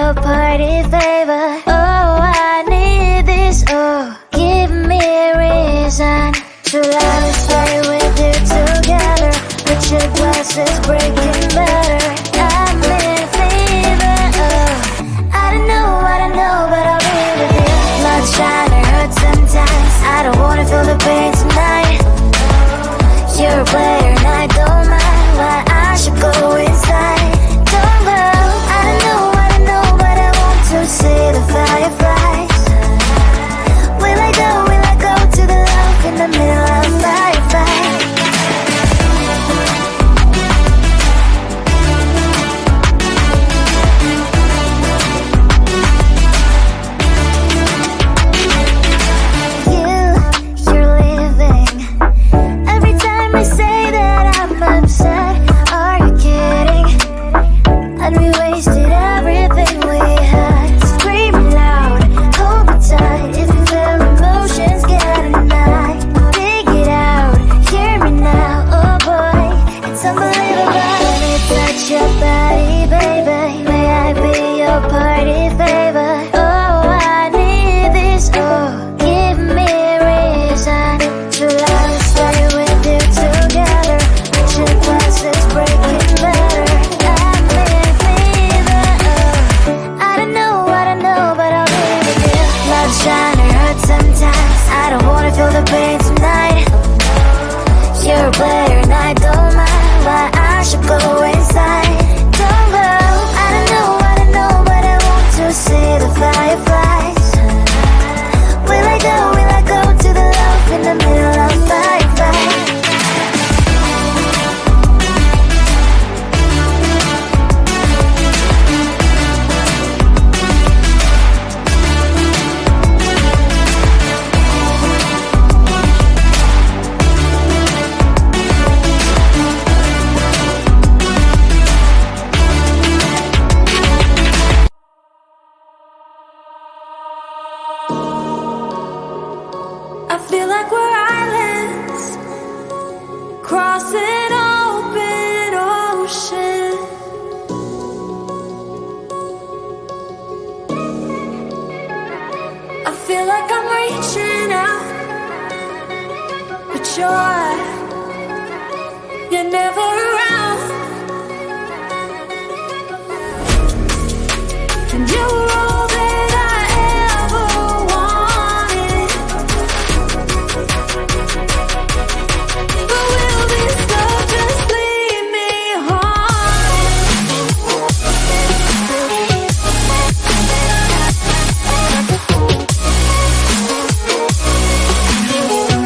your party favor. Oh, I need this. Oh, give me a reason to love and stay with you together. Put your glasses breaking better. I'm in fever. Oh, I don't know, but I'll be with you. Blood shine, it hurts sometimes. I don't wanna feel the pain tonight. You're a player and I don't mind why I should go inside. Don't go. I don't know, but I want to see the fireflies. Will I go to the love in the middle of fireflies? You're leaving. Every time I say that I'm upset, are you kidding? And we wasted everything we had. Screaming loud, hold me tight. If you feel emotions, get a knife. Dig it out, hear me now. Oh boy, it's unbelievable. Let me touch your body, baby. May I be your party favor? Oh, I need this. Oh, give me a reason to love and stay with you together. Put your glasses breaking better. I'm in fever. Oh, I don't know, but I'll be with you. Love shine, it hurts sometimes. I don't wanna feel the pain tonight. You're a player and I don't mind why I should go inside. Don't go. I don't know, but I want to see the fireflies. Will I go to the love in the middle of fireflies? I feel like we're islands crossing open ocean. I feel like I'm reaching out, but you're never around. And you were all that I ever wanted. But will this love just leave me haunted?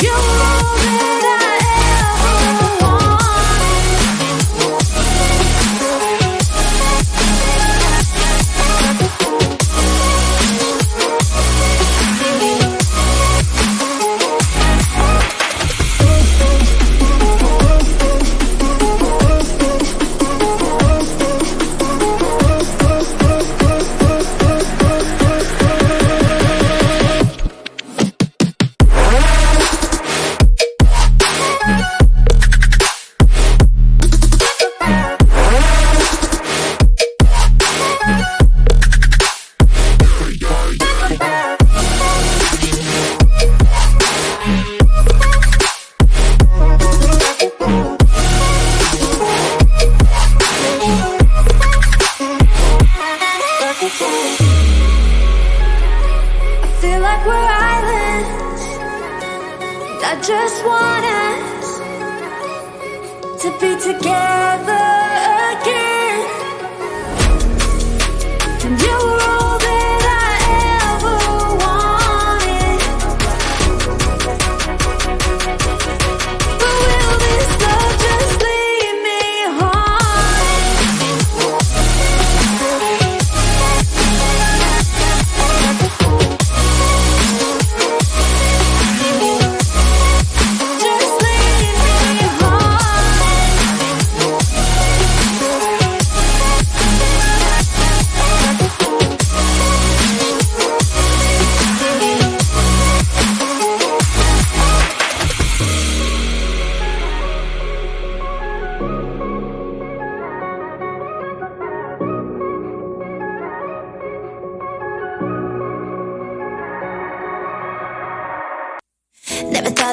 You were all that I ever just want us to be together again. And you were all that I ever wanted. But will this love just leave me haunted?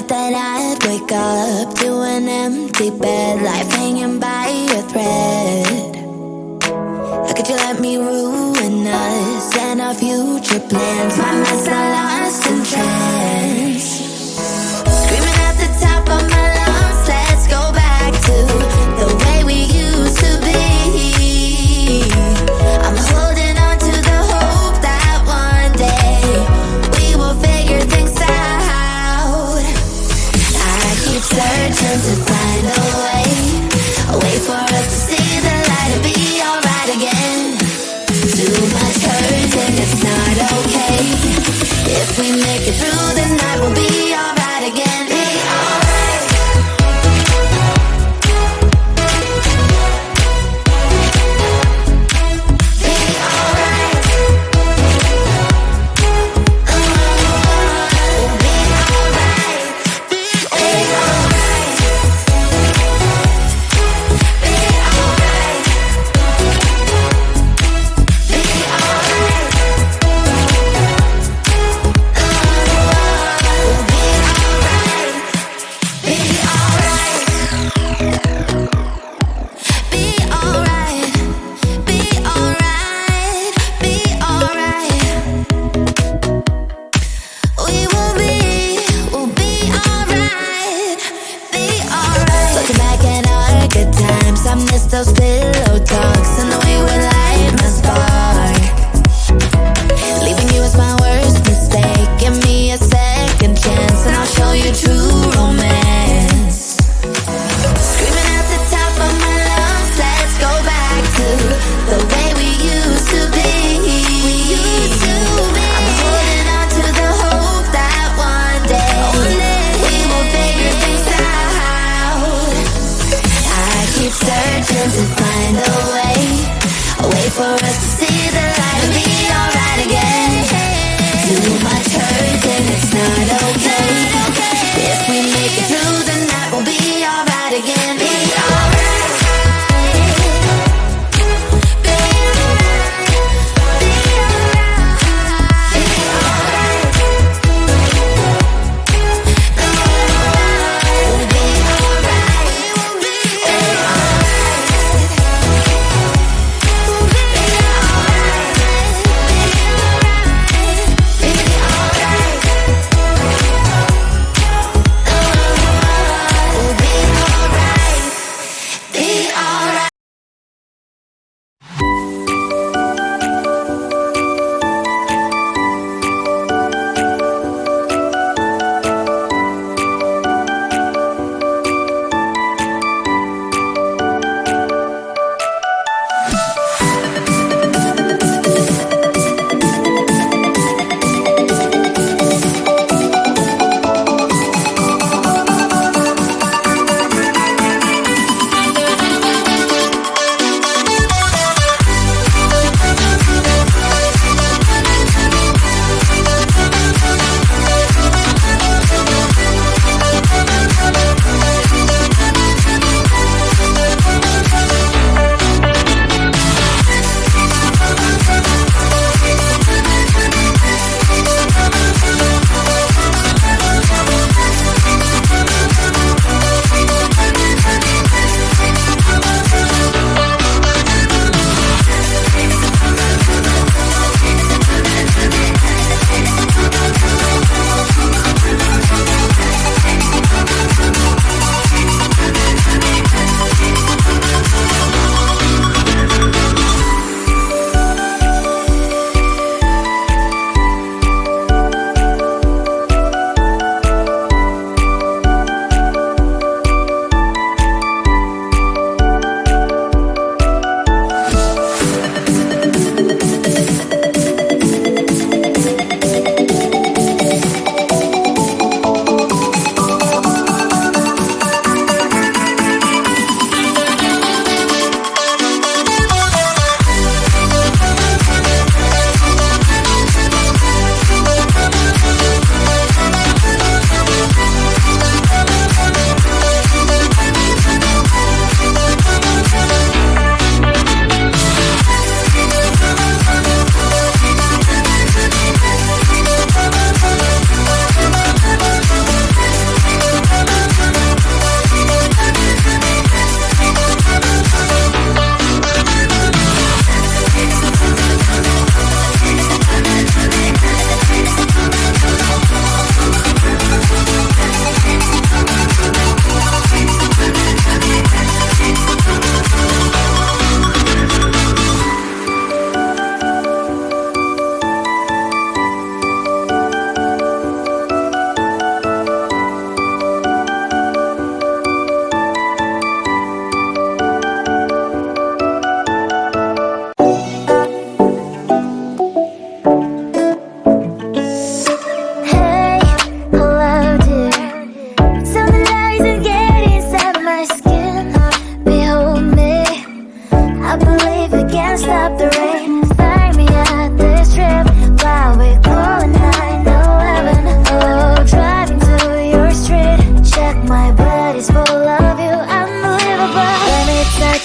thought that I'd wake up to an empty bed, life hanging by a thread. How could you let me ruin us and our future plans? My mind's not lost in trance. Screaming at the top of my lungs, let's go back to the way we used to be. I'm holding on to the hope that one day we will figure things out. I keep searching to find a way for us to see the light and be alright again. Too much hurt and it's not okay. If we make it through the night, we'll be alright again. Be alright. Be alright. We'll be alright. Be alright. Be alright. Be alright.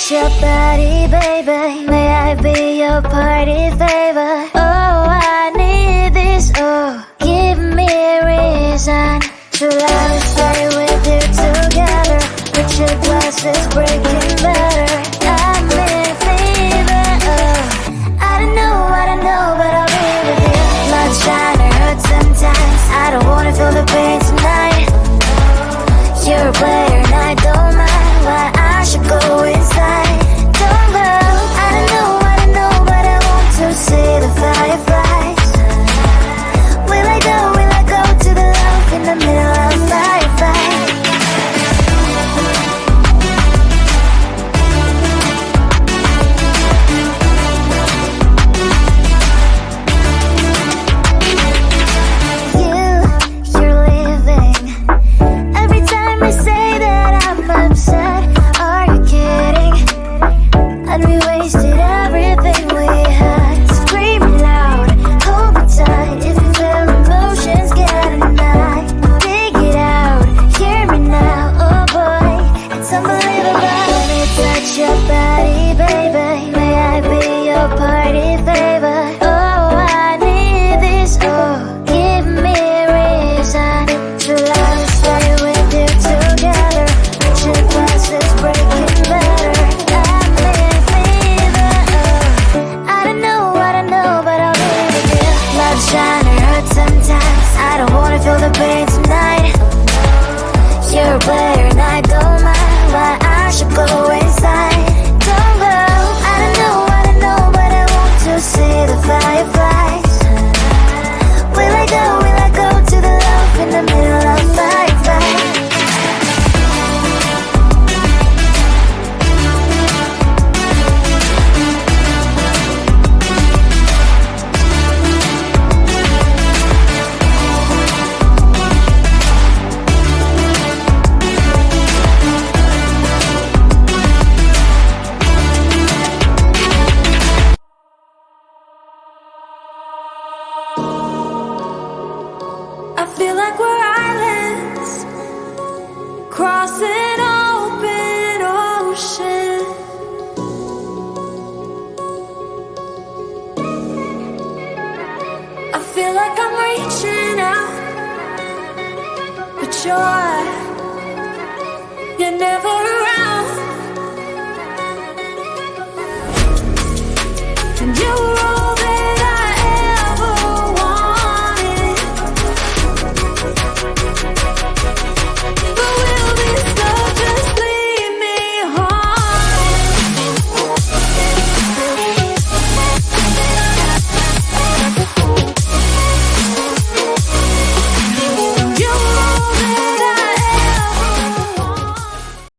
touch your body, baby. May I be your party favor? Oh, I need this. Oh, give me a reason to let me stay with you together. Put your glasses breaking better. I'm in fever. Oh, I don't know, but I'll be with you. Blood's trying to hurt sometimes. I don't wanna feel the pain tonight. You're a player and I don't mind why I should go inside. Don't go. I don't know, but I want to see the fireflies. Will I go to the love in the middle of firefight? You're leaving. Every time I say that I'm upset, are you kidding? And we wasted everything we had. Screaming loud, hold me tight. If you feel emotions getting high, dig it out, hear me now. Oh boy, it's unbelievable. Let me touch your body, baby. May I be your party favor? Oh, I need this. Oh, give me a reason to let me stay with you together. Put your glasses breaking better. I'm in fever. Oh, I don't know, but I'll be with you. Love's trying to hurt sometimes. I don't wanna feel the pain tonight. You're a player and I don't mind why I should go inside. Don't go. I don't know, but I want to see the fireflies. Will I go to the love in the middle of firefight? I feel like we're islands crossing open ocean. I feel like I'm reaching out, but you're never